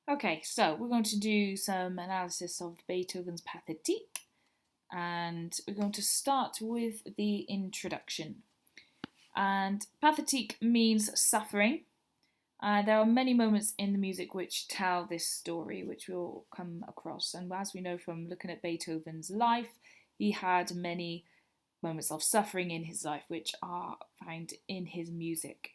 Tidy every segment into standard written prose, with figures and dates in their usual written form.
Okay, so we're going to do some analysis of Beethoven's Pathetique, and we're going to start with the introduction. And Pathetique means suffering. There are many moments in the music which tell this story, which we'll come across. And as we know from looking at Beethoven's life, he had many moments of suffering in his life, which are found in his music.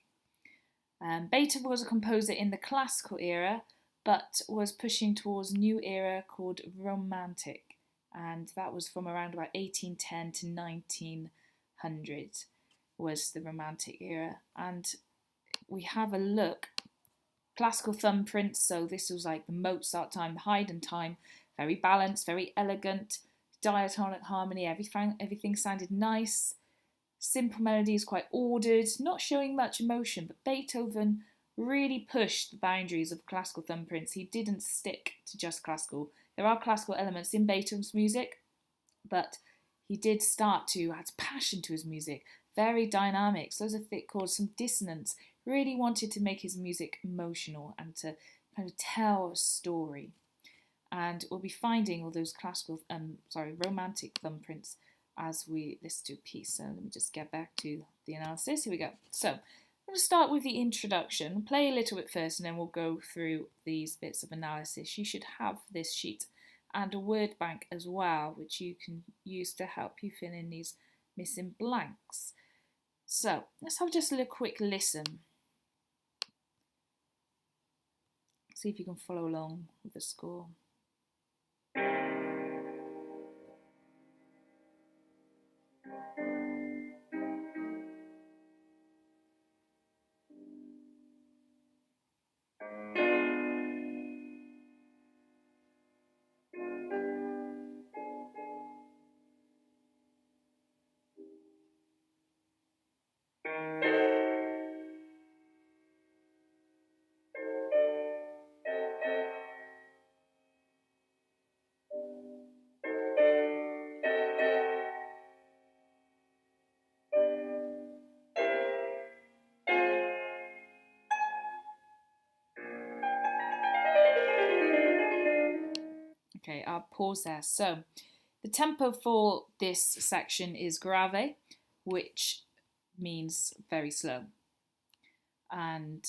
Beethoven was a composer in the classical era, but was pushing towards a new era called Romantic, and that was from around about 1810 to 1900 was the Romantic era. And we have a look, classical thumbprints, so this was like the Mozart time, the Haydn time, very balanced, very elegant, diatonic harmony, everything sounded nice. Simple melodies, quite ordered, not showing much emotion, but Beethoven really pushed the boundaries of classical thumbprints. He didn't stick to just classical. There are classical elements in Beethoven's music, but he did start to add passion to his music, very dynamic, loads of thick chords, some dissonance, really wanted to make his music emotional and to kind of tell a story. And we'll be finding all those romantic thumbprints as we listen to a piece. So let me just get back to the analysis. Here we go. So I'm going to start with the introduction, play a little bit first, and then we'll go through these bits of analysis. You should have this sheet and a word bank as well, which you can use to help you fill in these missing blanks. So let's have just a little quick listen. See if you can follow along with the score. Okay, I'll pause there. So the tempo for this section is grave, which means very slow. And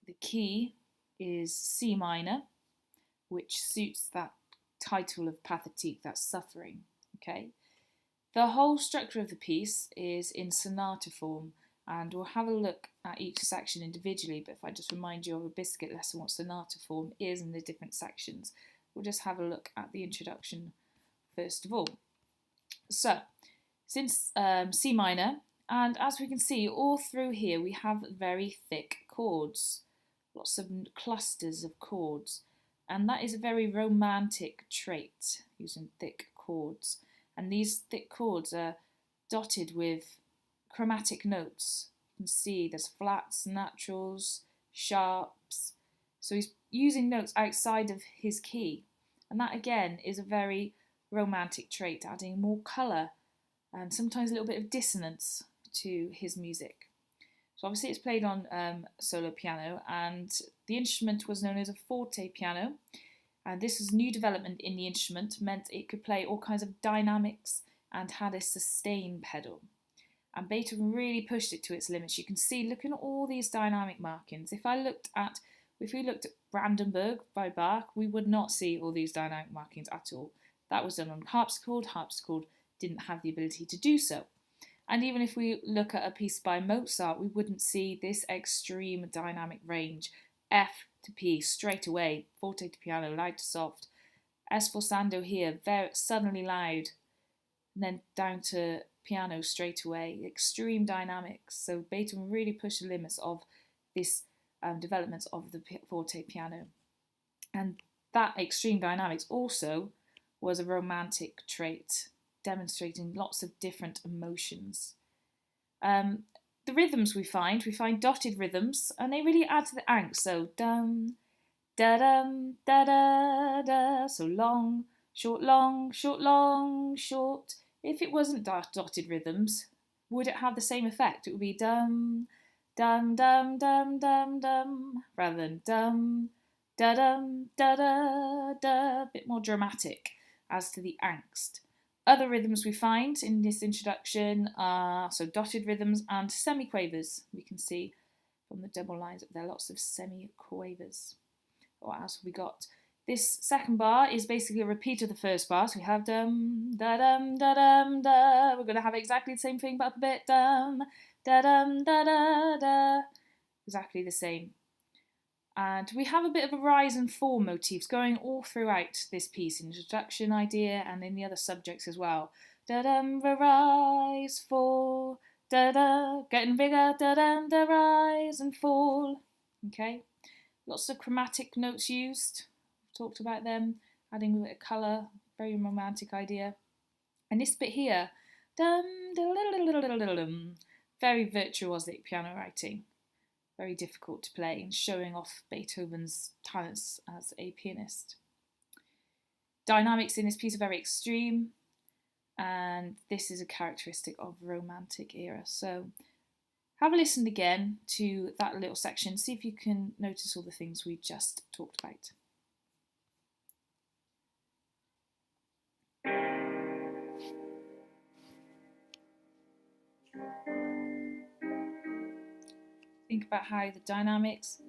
the key is C minor, which suits that title of Pathetique, that suffering. Okay. The whole structure of the piece is in sonata form, and we'll have a look at each section individually, but if I just remind you of a biscuit lesson what sonata form is in the different sections, we'll just have a look at the introduction first of all. So, since C minor, and as we can see all through here we have very thick chords, lots of clusters of chords, and that is a very romantic trait, using thick chords. And these thick chords are dotted with chromatic notes. You can see there's flats, naturals, sharps. So he's using notes outside of his key. And that again is a very romantic trait, adding more colour and sometimes a little bit of dissonance to his music. So obviously it's played on solo piano, and the instrument was known as a forte piano. And this was new development in the instrument, meant it could play all kinds of dynamics and had a sustain pedal. And Beethoven really pushed it to its limits. You can see, looking at all these dynamic markings. If we looked at Brandenburg by Bach, we would not see all these dynamic markings at all. That was done on harpsichord. Harpsichord didn't have the ability to do so. And even if we look at a piece by Mozart, we wouldn't see this extreme dynamic range. F to P straight away, forte to piano, loud to soft. Sforzando here, very suddenly loud, and then down to piano straight away. Extreme dynamics. So Beethoven really pushed the limits of this development of the forte piano. And that extreme dynamics also was a romantic trait, demonstrating lots of different emotions. The rhythms we find dotted rhythms, and they really add to the angst. So dum, da dum, da da da. So long, short, long, short, long, short. If it wasn't dotted rhythms, would it have the same effect? It would be dum, dum dum dum dum dum, rather than dum da dum da da da. A bit more dramatic as to the angst. Other rhythms we find in this introduction are dotted rhythms and semiquavers. We can see from the double lines that there are lots of semiquavers. What else have we got? This second bar is basically a repeat of the first bar. So we have dum da dum da dum da. We're going to have exactly the same thing, but up a bit. Dum da dum da da da. Exactly the same. And we have a bit of a rise and fall motifs going all throughout this piece, introduction idea and in the other subjects as well. Da dum da rise, fall, da da, getting bigger, da dum da rise and fall. Okay, lots of chromatic notes used. Talked about them, adding a bit of colour, very romantic idea. And this bit here, dum, very virtuosic piano writing, very difficult to play and showing off Beethoven's talents as a pianist. Dynamics in this piece are very extreme, and this is a characteristic of the Romantic era. So have a listen again to that little section, see if you can notice all the things we just talked about. Think about how the dynamics,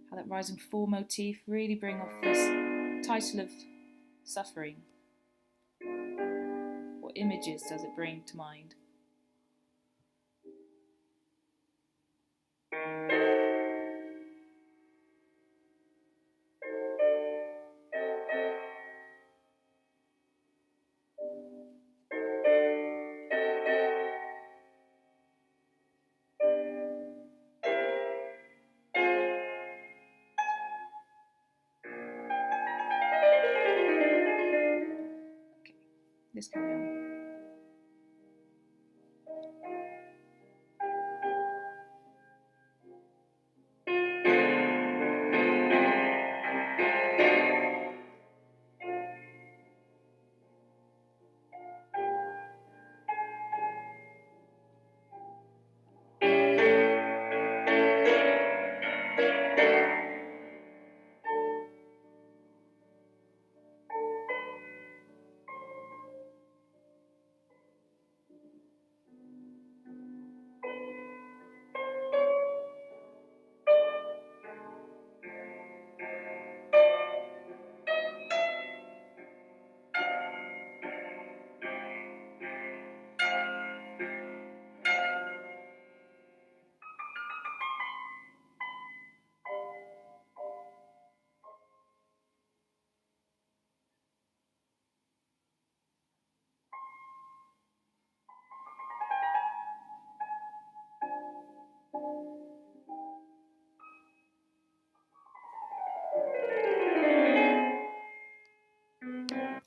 how that rise and fall motif really bring off this title of suffering. What images does it bring to mind? Let's carry on.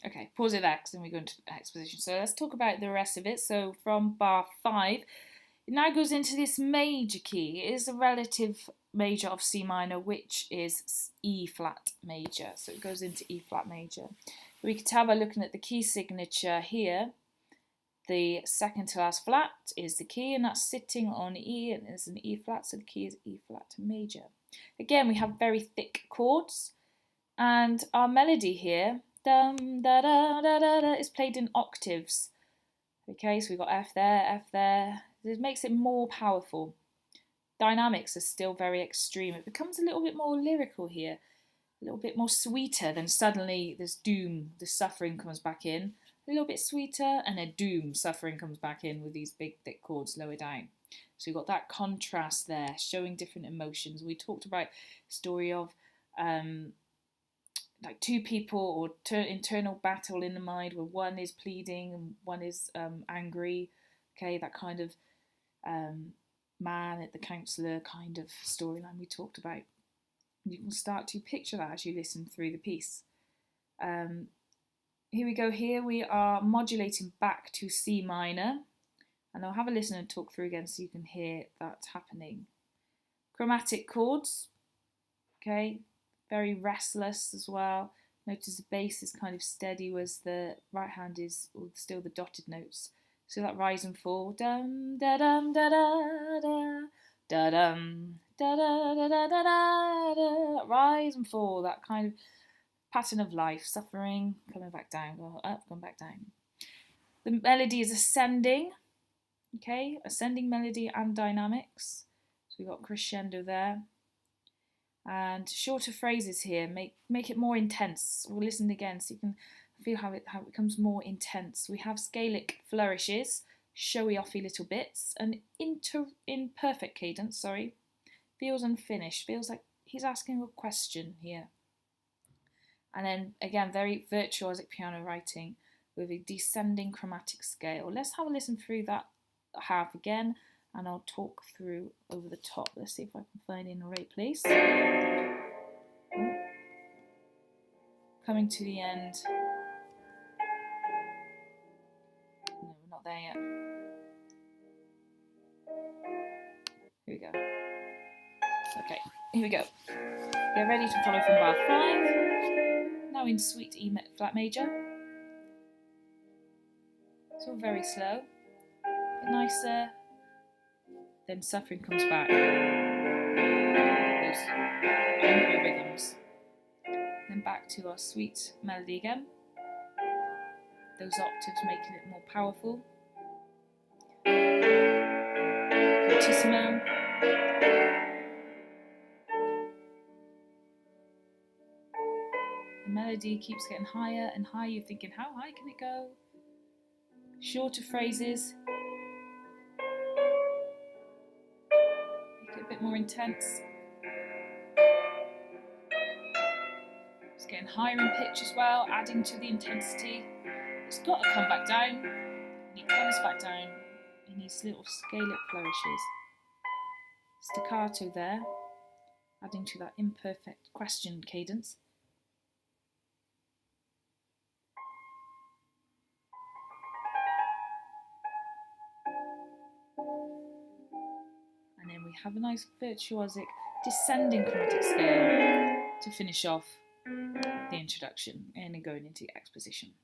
Okay, pause it there because then we go into exposition. So let's talk about the rest of it. So from bar 5, it now goes into this major key. It is a relative major of C minor, which is E flat major. So it goes into E flat major. We can tell by looking at the key signature here, the second to last flat is the key, and that's sitting on E, and it's an E flat, so the key is E flat major. Again, we have very thick chords, and our melody here, dum da da da da da, is played in octaves. Okay, so we've got F there, F there. It makes it more powerful. Dynamics are still very extreme. It becomes a little bit more lyrical here, a little bit more sweeter. Then suddenly this doom, the suffering comes back in, a little bit sweeter, and then doom, suffering comes back in with these big thick chords lower down. So you've got that contrast there, showing different emotions. We talked about the story of like two people or internal battle in the mind where one is pleading and one is angry. Okay, that kind of man at the counsellor kind of storyline we talked about. You can start to picture that as you listen through the piece. Here we go. Here we are modulating back to C minor, and I'll have a listen and talk through again so you can hear that happening. Chromatic chords, okay, very restless as well. Notice the bass is kind of steady, whereas the right hand is still the dotted notes. So that rise and fall, dum da dum da da da, Da-dum, da-da-da-da-da-da, rise and fall, that kind of pattern of life, suffering, coming back down, go up, going back down. The melody is ascending, okay, ascending melody and dynamics. So we've got crescendo there. And shorter phrases here, make it more intense. We'll listen again so you can feel how it becomes more intense. We have scalic flourishes, showy offy little bits, and imperfect cadence, feels unfinished, feels like he's asking a question here. And then again, very virtuosic piano writing with a descending chromatic scale. Let's have a listen through that half again, and I'll talk through over the top. Let's see if I can find it in the right place. Coming to the end. No, we're not there yet. Here we go. Okay, here we go. Get ready to follow from bar 5. Now in sweet E flat major. It's all very slow, a bit nicer. Then suffering comes back. Those angry rhythms. Then back to our sweet melody again. Those octaves making it more powerful. Fortissimo. The melody keeps getting higher and higher. You're thinking, how high can it go? Shorter phrases. Make it a bit more intense. It's getting higher in pitch as well, adding to the intensity. It's got to come back down. And he comes back down in these little scalic flourishes. Staccato there, adding to that imperfect question cadence. And then we have a nice virtuosic descending chromatic scale to finish off the introduction and then going into the exposition.